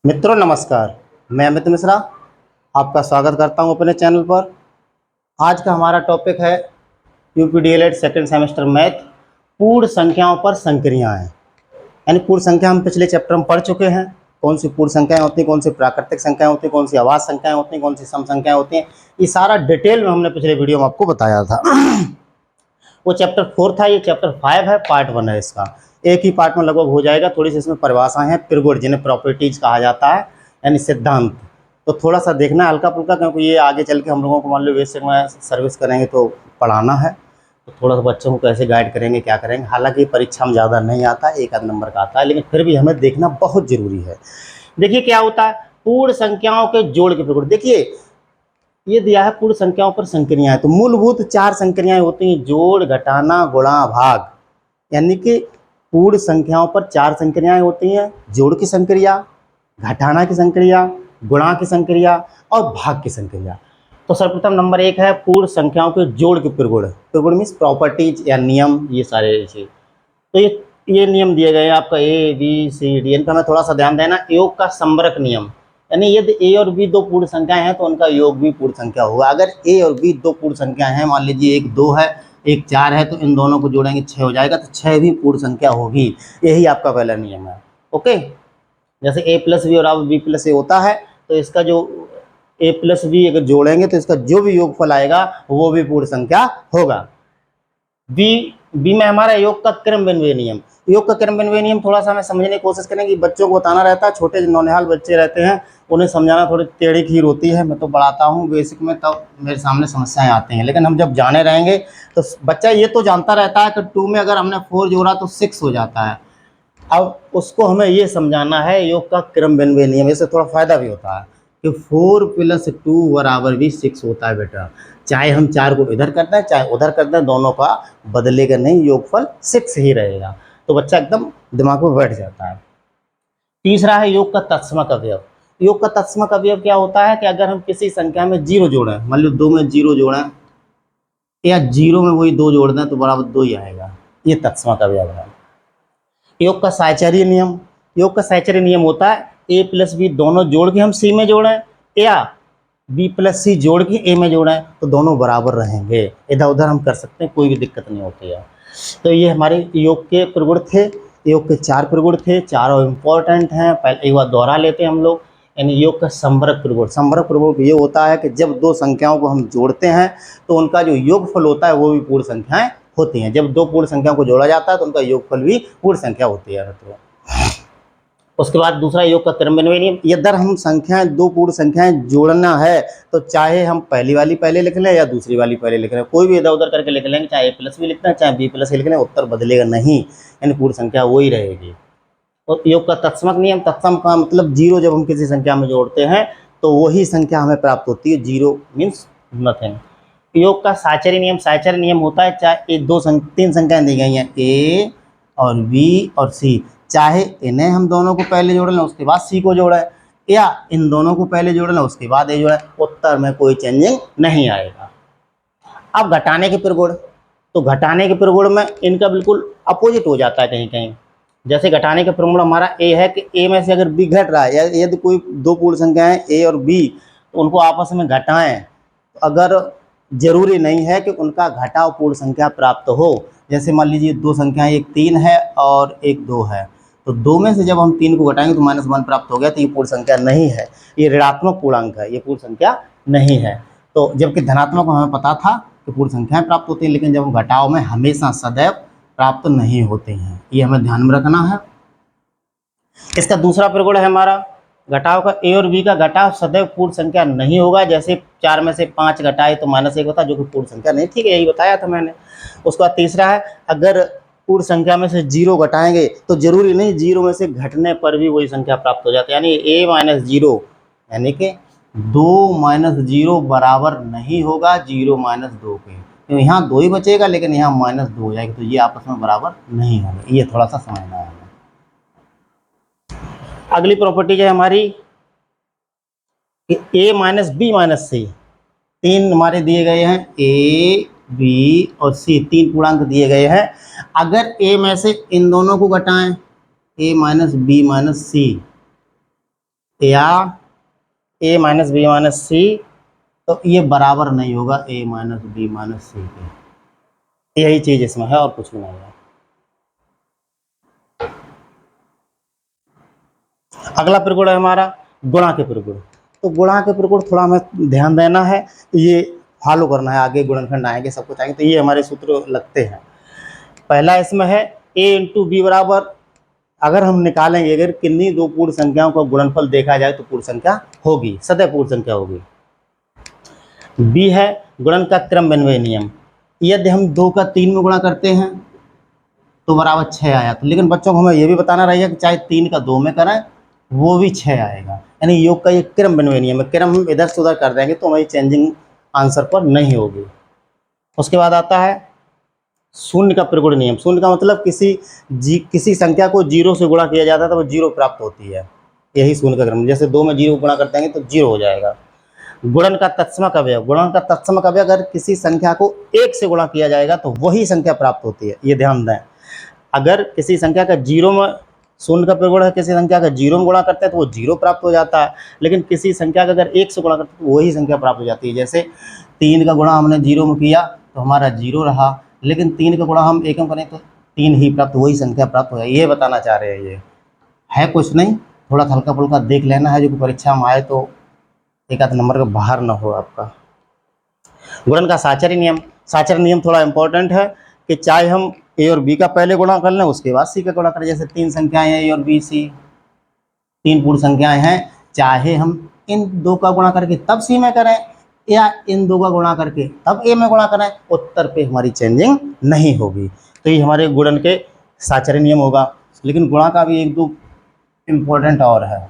मित्रों नमस्कार, मैं अमित मिश्रा आपका स्वागत करता हूं अपने चैनल पर। आज का हमारा टॉपिक है यूपीडीएलएड सेकंड सेमेस्टर मैथ, पूर्ण संख्याओं पर संक्रियाएं। यानी पूर्ण संख्या हम पिछले चैप्टर में पढ़ चुके हैं। कौन सी पूर्ण संख्याएं होती हैं, कौन सी प्राकृतिक संख्याएं होती हैं, कौन सी अभाज्य संख्याएं होती हैं, कौन सी सम संख्याएं होती हैं, ये सारा डिटेल में हमने पिछले वीडियो में आपको बताया था। वो चैप्टर 4 था, ये चैप्टर 5 है, पार्ट 1 है इसका। एक ही पार्ट में लगभग हो जाएगा। थोड़ी सी इसमें परिभाषाएं हैं, प्रगुण जिन्हें प्रॉपर्टीज कहा जाता है, यानी सिद्धांत। तो थोड़ा सा देखना हल्का फुल्का, क्योंकि ये आगे चल के हम लोगों को मान लो बेसिक में सर्विस करेंगे तो पढ़ाना है। तो थोड़ा सा बच्चों को कैसे गाइड करेंगे, क्या करेंगे। हालांकि परीक्षा में ज़्यादा नहीं आता है, एक आध नंबर का आता है, लेकिन फिर भी हमें देखना बहुत जरूरी है। देखिए क्या होता है पूर्ण संख्याओं के जोड़ के प्रगुण। देखिए ये दिया है पूर्ण संख्याओं पर संक्रियाएं। तो मूलभूत 4 संक्रियाएं होती हैं, जोड़, घटाना, गुणा, भाग। यानी कि पूर्ण संख्याओं पर 4 संक्रियाएं होती हैं, जोड़ की संक्रिया, घटाना की संक्रिया, गुणा की संक्रिया और भाग की संक्रिया। तो सर्वप्रथम नंबर 1 है पूर्ण संख्याओं के जोड़ के प्रगुण। प्रगुण मीन्स प्रॉपर्टीज या नियम, ये सारे चीज। तो ये नियम दिए गए हैं आपका ए बी सी डी। इनका हमें थोड़ा सा ध्यान देना। योग का संबरक नियम, यानी यदि ए और बी दो पूर्ण संख्याएं हैं तो उनका योग भी पूर्ण संख्या होगा। अगर ए और बी दो पूर्ण संख्याएं हैं, मान लीजिए एक 2 है एक 4 है, तो इन दोनों को जोड़ेंगे 6 हो जाएगा, तो 6 भी पूर्ण संख्या होगी। यही आपका पहला नियम है। ओके, जैसे ए प्लस बी और अब बी प्लस ए होता है, तो इसका जो ए प्लस बी अगर जोड़ेंगे तो इसका जो भी योगफल आएगा वो भी पूर्ण संख्या होगा। बी में हमारा योग का क्रमबिन्वय नियम। योग का क्रमबिन्वय नियम थोड़ा सा हमें समझने की कोशिश करेंगे। बच्चों को बताना रहता है, छोटे नौनिहाल बच्चे रहते हैं, उन्हें समझाना थोड़ी टेढ़ी खीर होती है। मैं तो पढ़ाता हूँ बेसिक में, तब मेरे सामने समस्याएं आती हैं, लेकिन हम जब जाने रहेंगे तो बच्चा ये तो जानता रहता है कि 2 में अगर हमने 4 जोड़ा तो 6 हो जाता है। अब उसको हमें ये समझाना है योग का क्रमबिन्वय नियम। इससे थोड़ा फायदा भी होता है कि 4 + 2 बराबर भी 6 होता है बेटा। चाहे हम 4 को इधर करते हैं चाहे उधर करते हैं, दोनों का बदलेगा नहीं, योगफल 6 ही रहेगा। तो बच्चा एकदम दिमाग में बैठ जाता है। तीसरा है योग का तत्समक अवयव। योग का तत्समक अवयव क्या होता है कि अगर हम किसी संख्या में 0 जोड़ें, मान लो 2 में 0 जोड़ें या 0 में वही 2 जोड़ दें तो बराबर 2 ही आएगा। ये तत्समक अवयव है। योग का साहचर्य नियम। योग का साहचर्य नियम होता है ए प्लस बी दोनों जोड़ के हम सी में जोड़ें या बी प्लस सी जोड़ के ए में जोड़ें तो दोनों बराबर रहेंगे। इधर उधर हम कर सकते हैं, कोई भी दिक्कत नहीं होती है। तो ये हमारे योग के प्रगुण थे। योग के 4 प्रगुण थे, चारों इंपॉर्टेंट हैं। पहले एक बार दोहरा लेते हैं हम लोग। यानी योग का संबरक प्रगुण। संबरक प्रगुण ये होता है कि जब दो संख्याओं को हम जोड़ते हैं तो उनका जो योगफल होता है वो भी पूर्ण संख्याएं होती हैं। जब दो पूर्ण संख्याओं को जोड़ा जाता है तो उनका योगफल भी पूर्ण संख्या होती है। तो उसके बाद दूसरा योग का क्रमबिन्वय नियम। यदि हम संख्याएं दो पूर्ण संख्याएं जोड़ना है तो चाहे हम पहली वाली पहले लिख लें या दूसरी वाली पहले लिख लें, कोई भी इधर उधर करके लिख लेंगे, चाहे ए प्लस भी लिखना है चाहे बी प्लस लिख लें, उत्तर बदलेगा नहीं, यानी पूर्ण संख्या वही रहेगी। और योग का तत्समक नियम। तत्सम का मतलब 0 जब हम किसी संख्या में जोड़ते हैं तो वही संख्या हमें प्राप्त होती है। 0 मीन्स नथिंग। योग का साहचर्य नियम। साहचर्य नियम होता है चाहे तीन संख्याएं दी गई हैं ए और बी और सी, चाहे इन्हें हम दोनों को पहले जोड़ लें उसके बाद सी को जोड़ें या इन दोनों को पहले जोड़ लें उसके बाद ए जोड़ें, उत्तर में कोई चेंजिंग नहीं आएगा। अब घटाने के प्रगुण। तो घटाने के प्रगुण में इनका बिल्कुल अपोजिट हो जाता है कहीं कहीं। जैसे घटाने का प्रगुण हमारा ए है कि ए में से अगर बी घट रहा है या यदि कोई दो पूर्ण संख्याएं ए और बी तो उनको आपस में घटाएं, अगर जरूरी नहीं है कि उनका घटाव पूर्ण संख्या प्राप्त हो। जैसे मान लीजिए दो संख्याएं, एक 3 है और एक 2 है, तो 2 में से जब हम 3 को घटाएंगे तो -1 प्राप्त हो गया, तो ये पूर्ण संख्या नहीं है, ये ऋणात्मक पूर्णांक है, ये पूर्ण संख्या नहीं है। तो जबकि धनात्मक हमें पता था कि पूर्ण संख्याएं प्राप्त होती हैं, लेकिन जब हम घटाव में हमेशा सदैव प्राप्त नहीं होते हैं, ये हमें ध्यान में रखना है। इसका दूसरा प्रगुण है हमारा घटाव का। ए और बी का घटाव सदैव पूर्ण संख्या नहीं होगा। जैसे 4 में से 5 घटाए तो -1 होता, जो कि पूर्ण संख्या नहीं। ठीक है, यही बताया था मैंने। उसके बाद तीसरा है अगर पूर्ण संख्या में से 0 घटाएंगे तो जरूरी नहीं 0 में से घटने पर भी वही संख्या प्राप्त हो जाती है। यानी a - 0 यानी कि 2 - 0 बराबर नहीं होगा 0 - 2 के। तो यहाँ 2 ही बचेगा लेकिन यहाँ -2 हो जाएगा, तो ये आपस में बराबर नहीं होगा। ये थोड़ा सा समझना है। अगली प्रॉपर्टी है हमारी कि a - b - c। 3 हमारे दिए गए हैं, a b और c, 3 पूर्णांक दिए गए हैं। अगर a में से इन दोनों को घटाएं a - b - c या ए माइनस बी माइनस सी, तो ये बराबर नहीं होगा ए माइनस बी माइनस सी के। यही चीज इसमें है और कुछ भी नहीं है। अगला प्रगुण है हमारा गुणा के प्रगुण। तो गुणा के प्रगुण थोड़ा हमें ध्यान देना है, ये फॉलो करना है, आगे गुणनखंड आएंगे सब कुछ आएंगे तो ये हमारे सूत्र लगते हैं। पहला इसमें है ए इंटू बी बराबर, अगर हम निकालेंगे अगर किन्हीं दो पूर्ण संख्याओं का गुणनफल देखा जाए तो पूर्ण संख्या होगी, सदैव पूर्ण संख्या होगी। बी है गुणन का क्रम विनिमय नियम, यदि हम 2 का 3 में गुणा करते हैं तो बराबर 6 आया। तो लेकिन बच्चों को हमें यह भी बताना रहेगा कि चाहे 3 का 2 में करें वो भी 6 आएगा, यानी योग का ये क्रम विनिमय नियम है। क्रम हम इधर से उधर कर देंगे तो हमारी चेंजिंग आंसर पर नहीं होगी। उसके बाद आता है शून्य का प्रगुण नियम। शून्य का मतलब किसी संख्या को 0 से गुणा किया जाता है तो वो 0 प्राप्त होती है, यही शून्य का क्रम। जैसे 2 में 0 गुणा कर देंगे तो 0 हो जाएगा। गुणन का तत्समक अवयव, गुणन का तत्समक अवयव अगर किसी संख्या को 1 से गुणा किया जाएगा तो वही संख्या प्राप्त होती है, ये ध्यान दें। अगर किसी संख्या का 0 में, शून्य का प्रगुण है किसी संख्या का 0 में गुणा करते हैं तो वो 0 प्राप्त हो जाता है, लेकिन किसी संख्या का अगर 1 से गुणा करते हैं तो वही संख्या प्राप्त हो जाती है। जैसे 3 का गुणा हमने 0 में किया तो हमारा 0 रहा, लेकिन 3 का गुणा हम 1 में करें तो 3 ही प्राप्त, वही संख्या प्राप्त हो जाए, ये बताना चाह रहे हैं। ये है कुछ नहीं, थोड़ा हल्का फुल्का देख लेना है, जो कि परीक्षा में आए तो एक आध नंबर का बाहर ना हो आपका। गुणन का साचर्य नियम, साचर्य नियम थोड़ा इंपॉर्टेंट है कि चाहे हम ए और बी का पहले गुणा कर लें उसके बाद सी का गुणा करें। जैसे 3 संख्याएं हैं ए और बी सी, 3 पूर्ण संख्याएं हैं, चाहे हम इन 2 का गुणा करके तब सी में करें या इन 2 का गुणा करके तब ए में गुणा करें, उत्तर पे हमारी चेंजिंग नहीं होगी। तो ये हमारे गुणन के साचर्य नियम होगा। लेकिन गुणा का भी 1-2 इम्पोर्टेंट और है,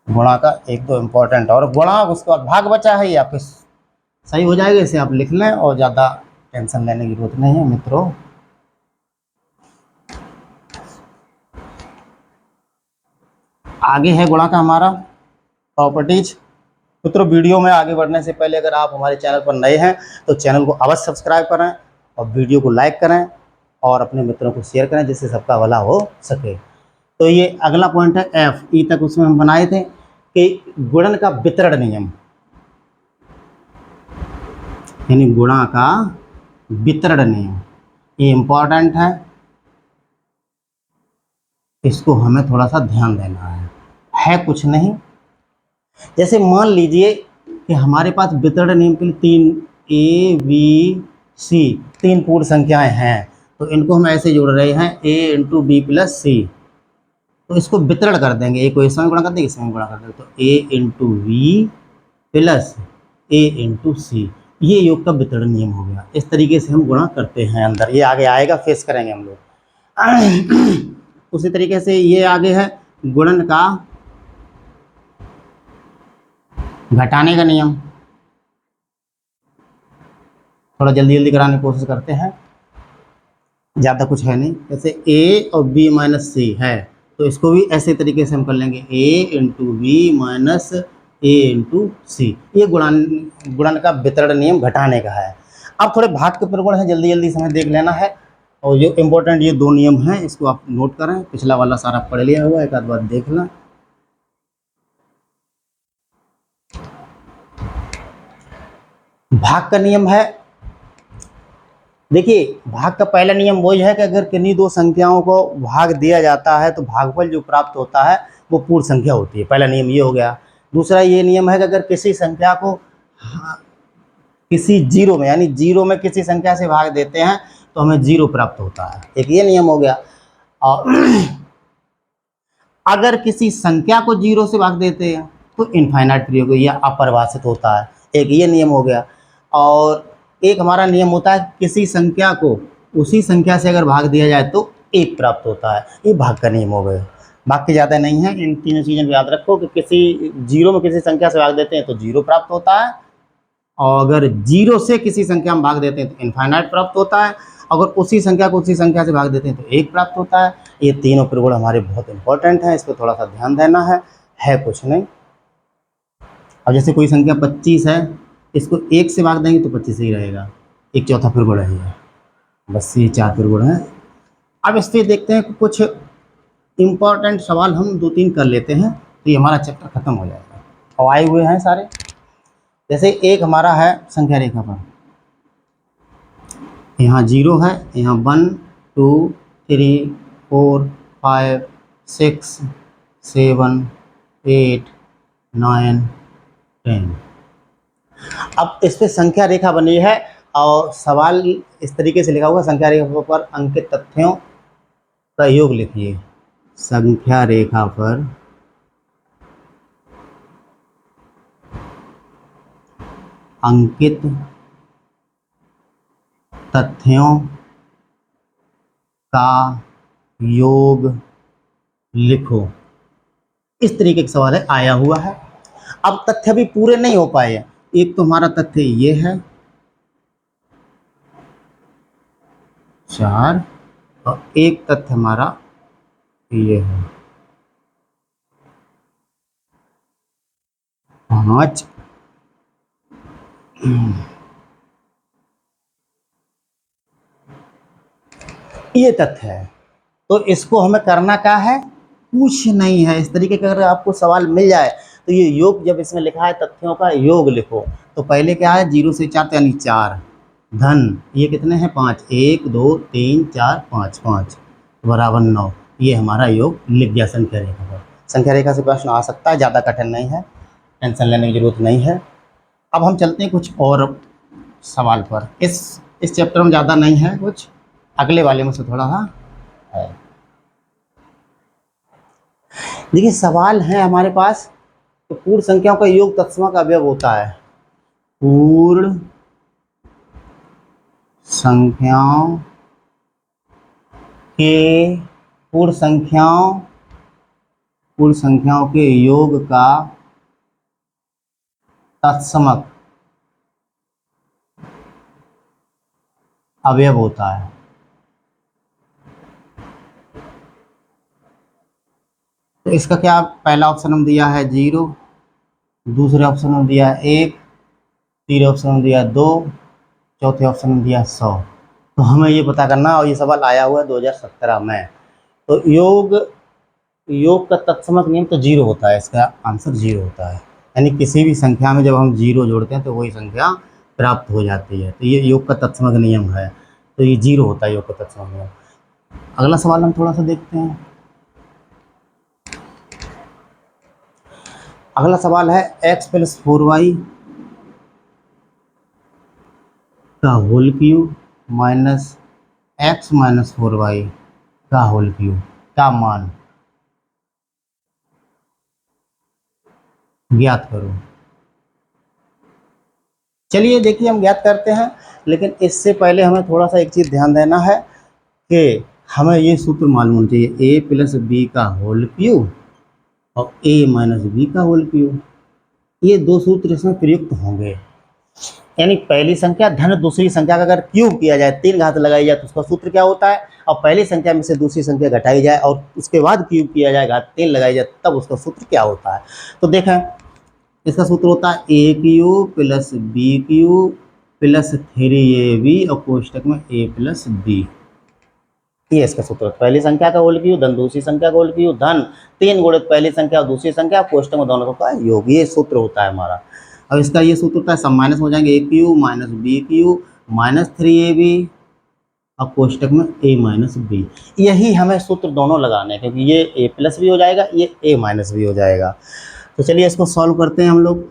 गुणा का 1-2 इम्पोर्टेंट और गुणा, उसके बाद भाग बचा है, ये आपके सही हो जाएगा, इसे आप लिख लें और ज़्यादा टेंशन लेने की जरूरत नहीं है मित्रों। आगे है गुणा का हमारा प्रॉपर्टीज। मित्रों वीडियो में आगे बढ़ने से पहले अगर आप हमारे चैनल पर नए हैं तो चैनल को अवश्य सब्सक्राइब करें और वीडियो को लाइक करें और अपने मित्रों को शेयर करें जिससे सबका भला हो सके। तो ये अगला पॉइंट है एफ ई तक, उसमें हम बनाए थे कि गुणन का वितरण नियम, यानी गुणा का वितरण नियम, ये इंपॉर्टेंट है, इसको हमें थोड़ा सा ध्यान देना है कुछ नहीं। जैसे मान लीजिए कि हमारे पास वितरण नियम के लिए 3 ए बी सी 3 पूर्ण संख्याएं हैं, तो इनको हम ऐसे जोड़ रहे हैं ए इंटू बी प्लस सी, तो इसको वितरण कर देंगे, ए को इसमें गुणा कर देंगे इसमें गुणा कर देंगे, तो ए इंटू बी प्लस ए इंटू सी, ये योग का वितरण नियम हो गया। इस तरीके से हम गुणा करते हैं अंदर, ये आगे आएगा, फेस करेंगे हम लोग। उसी तरीके से ये आगे है गुणन का घटाने का नियम, थोड़ा जल्दी जल्दी कराने की कोशिश करते हैं, ज़्यादा कुछ है नहीं। जैसे ए और बी माइनस सी है तो इसको भी ऐसे तरीके से हम कर लेंगे ए इंटू बी माइनस ए इंटू सी, ये गुणन का वितरण नियम घटाने का है। अब थोड़े भाग के प्रगुण हैं, जल्दी जल्दी समय देख लेना है, और जो इम्पोर्टेंट ये 2 नियम हैं इसको आप नोट करें, पिछला वाला सारा पढ़ लिया हुआ, एक आध बार देख लें। भाग का नियम है, देखिए भाग का पहला नियम वही है कि अगर किन्हीं 2 संख्याओं को भाग दिया जाता है तो भागफल जो प्राप्त होता है वो पूर्ण संख्या होती है, पहला नियम ये हो गया। दूसरा ये नियम है कि अगर किसी संख्या को किसी 0 में, यानी 0 में किसी संख्या से भाग देते हैं तो हमें 0 प्राप्त होता है, एक ये नियम हो गया। और अगर किसी संख्या को 0 से भाग देते हैं तो इनफाइनाइट प्रयोग या अपरिभाषित होता है, एक ये नियम हो गया। और एक हमारा नियम होता है किसी संख्या को उसी संख्या से अगर भाग दिया जाए तो 1 प्राप्त होता है, ये भाग का नियम हो गया। बाकी ज़्यादा नहीं है, इन तीनों चीज़ों को याद रखो कि किसी 0 में किसी संख्या से भाग देते हैं तो 0 प्राप्त होता है, और अगर 0 से किसी संख्या में भाग देते हैं तो इनफाइनाइट प्राप्त होता है, अगर उसी संख्या को उसी संख्या से भाग देते हैं तो 1 प्राप्त होता है। ये तीनों प्रगुण हमारे बहुत इंपॉर्टेंट हैं, इस पर थोड़ा सा ध्यान देना है कुछ नहीं। अब जैसे कोई संख्या 25 है, इसको 1 से भाग देंगे तो 25 ही रहेगा, एक चौथा प्रगुण है ये, बस ये 4 प्रगुण हैं। अब इस पर देखते हैं कुछ इम्पॉर्टेंट सवाल हम 2-3 कर लेते हैं तो ये हमारा चैप्टर खत्म हो जाएगा। और आए हुए हैं सारे, जैसे एक हमारा है संख्या रेखा पर, यहाँ 0 है, यहाँ 1 2 3 4 5 6 7 8 9 10। अब इस पे संख्या रेखा बनी है और सवाल इस तरीके से लिखा हुआ, संख्या रेखा पर अंकित तथ्यों का योग लिखिए। संख्या रेखा पर अंकित तथ्यों का योग लिखो, इस तरीके का सवाल है, आया हुआ है। अब तथ्य भी पूरे नहीं हो पाए हैं। एक तो हमारा तथ्य ये है 4 और एक तथ्य हमारा ये है 5। ये तथ्य है, तो इसको हमें करना क्या है, कुछ नहीं है। इस तरीके का अगर आपको सवाल मिल जाए तो ये योग, जब इसमें लिखा है तथ्यों का योग लिखो, तो पहले क्या है 0 से 4 यानी 4, धन ये कितने हैं 5, 1 2 3 4 5 5 बराबर 9। ये हमारा योग लिख गया संख्या रेखा पर। संख्या रेखा से प्रश्न आ सकता है, ज़्यादा कठिन नहीं है, टेंशन लेने की जरूरत नहीं है। अब हम चलते हैं कुछ और सवाल पर। इस चैप्टर में ज़्यादा नहीं है, कुछ अगले वाले में से थोड़ा सा है। देखिए सवाल है हमारे पास, तो पूर्ण संख्याओं का योग तत्सम का अवयव होता है। पूर्ण संख्याओं के पूर्ण संख्याओं के योग का तत्समक अवयव होता है। तो इसका क्या, पहला ऑप्शन हम दिया है 0, दूसरे ऑप्शन में दिया है 1, तीसरे ऑप्शन में दिया है 2, चौथे ऑप्शन में दिया है 100। तो हमें ये पता करना, और ये सवाल आया हुआ है 2017 में। तो योग का तत्समक नियम तो 0 होता है, इसका आंसर 0 होता है। यानी किसी भी संख्या में जब हम 0 जोड़ते हैं तो वही संख्या प्राप्त हो जाती है। तो ये योग का तत्समक नियम है, तो ये 0 होता है योग का तत्समक नियम। अगला सवाल हम थोड़ा सा देखते हैं। अगला सवाल है x + 4y का whole cube minus x - 4y का होल क्यूब का मान ज्ञात करो। चलिए देखिए हम ज्ञात करते हैं, लेकिन इससे पहले हमें थोड़ा सा एक चीज़ ध्यान देना है कि हमें ये सूत्र मालूम होना चाहिए, a + b का होल क्यूब और a - b का होल क्यूब। ये दो सूत्र इसमें प्रयुक्त होंगे। यानी पहली संख्या धन दूसरी संख्या का अगर क्यूब किया जाए, 3 घात लगाई जाए, तो उसका सूत्र क्या होता है, और पहली संख्या में से दूसरी संख्या घटाई जाए और उसके बाद क्यूब किया जाए, घात 3 लगाई जाए, तब उसका सूत्र क्या होता है। तो देखें, इसका सूत्र होता है a³ + b³ + 3ab और कोष्टक में a + b। ये इसका सूत्र, पहली संख्या का होल क्यूब धन दूसरी संख्या का होल क्यूब धन 3 गुणित पहली संख्या और दूसरी संख्या, कोष्टक में दोनों का योग, ये सूत्र होता है हमारा। अब इसका ये सूत्र होता है, सब माइनस हो जाएंगे, a³ - b³ - 3ab और कोष्टक में a - b। यही हमें सूत्र दोनों लगाने हैं, क्योंकि ये a+ भी हो जाएगा, ये a- भी हो जाएगा। तो चलिए इसको सॉल्व करते हैं हम लोग।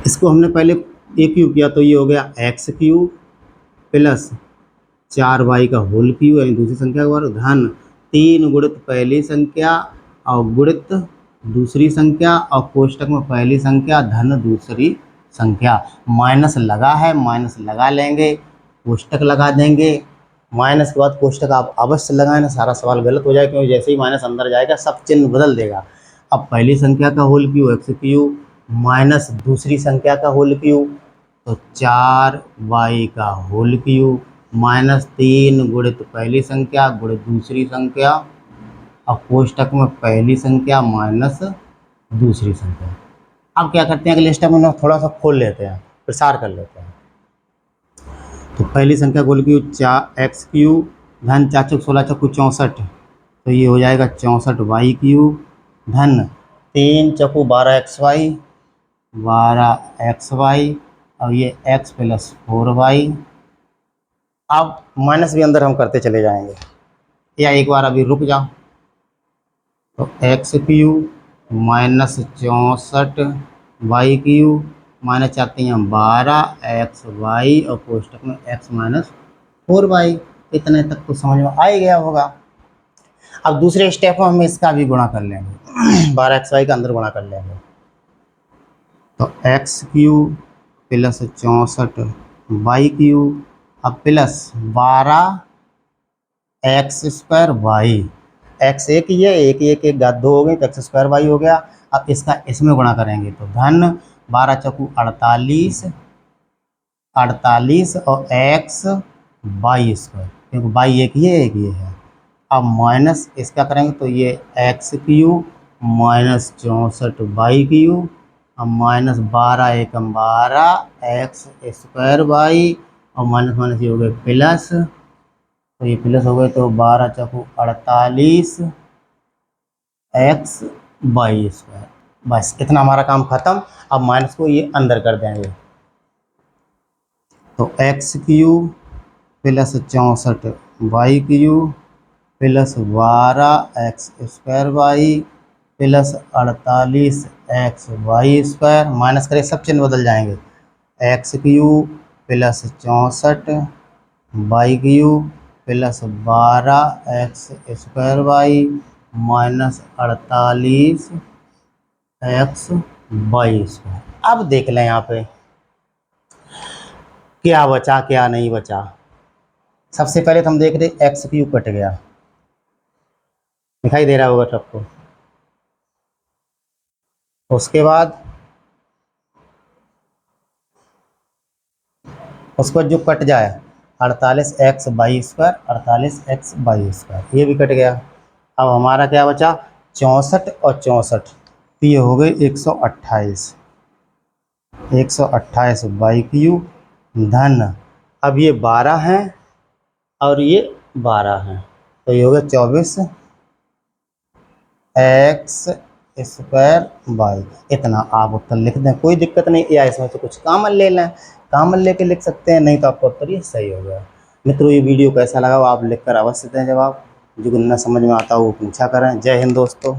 इसको हमने पहले a³ किया, तो ये हो गया x³ + 4y का होल क्यूब, यानी दूसरी संख्या का वर्ग, धन 3 गुणित पहली संख्या और गुणित दूसरी संख्या और कोष्टक में पहली संख्या धन दूसरी संख्या। माइनस लगा है, माइनस लगा लेंगे, कोष्टक लगा देंगे। माइनस के बाद कोष्टक आप अवश्य लगाएं, ना सारा सवाल गलत हो जाएगा, क्योंकि जैसे ही माइनस अंदर जाएगा सब चिन्ह बदल देगा। अब पहली संख्या का होल क्यूब x³ माइनस दूसरी संख्या का होल क्यूब, तो 4y का होल क्यूब माइनस 3 गुणित पहली संख्या गुणित दूसरी संख्या और कोष्टक में पहली संख्या माइनस दूसरी संख्या। अब क्या करते हैं, अगले स्टेप में थोड़ा सा खोल लेते हैं, प्रसार कर लेते हैं। तो पहली संख्या होल क्यूब 4x³ धन 4 चौक 16 चौकू 64, तो ये हो जाएगा 64y³ धन 3 चौकू 12xy, 12xy और ये x प्लस 4y। अब माइनस भी अंदर हम करते चले जाएंगे, या एक बार अभी रुक जाओ। तो x³ माइनस 64y³ माइनस चाहते हैं 12xy और कोष्टक में x माइनस 4y। इतने तक तो समझ में आ ही गया होगा। अब दूसरे स्टेप में हम इसका भी गुणा कर लेंगे 12xy का अंदर गुणा कर लेंगे। तो x³ प्लस 64y³ अब प्लस 12x² x एक ही है, एक एक एक घात 2 हो गई तो x² हो गया। अब इसका इसमें गुणा करेंगे तो धन 12 चौकू 48 और x y², क्योंकि y एक ही है, एक ये है। अब माइनस इसका करेंगे तो ये x³ माइनस 64y³ अब माइनस 12 एकम 12x² और माइनस माइनस ये हो गए प्लस, तो ये प्लस हो गए तो 12 चौकू 48 x y²। बस इतना हमारा काम खत्म। अब माइनस को ये अंदर कर देंगे तो x³ plus 64y³ plus 12x² plus 48xy² minus करें सब चिन्ह बदल जाएंगे। x³ plus 64y³ plus 12x² minus 48xy²। अब देख लें यहाँ पे क्या बचा क्या नहीं बचा। सबसे पहले तो हम देख रहे x³ कट गया, दिखाई दे रहा होगा सबको। उसके बाद उसको जो कट जाए 48xy² ये भी कट गया। अब हमारा क्या बचा 64 और 64, तो ये हो गए 128y³ धन, अब ये 12 हैं और ये 12 हैं, तो ये हो गया 24x²। इतना आप उत्तर लिख दें, कोई दिक्कत नहीं, या इसमें से कुछ कॉमन ले लें, कॉमन लेके लिख सकते हैं, नहीं तो आपका उत्तर ये सही हो गया। मित्रों ये वीडियो कैसा लगा आप लिखकर अवश्य दें जवाब। जो न समझ में आता हो वो पूछा करें। जय हिंद दोस्तों।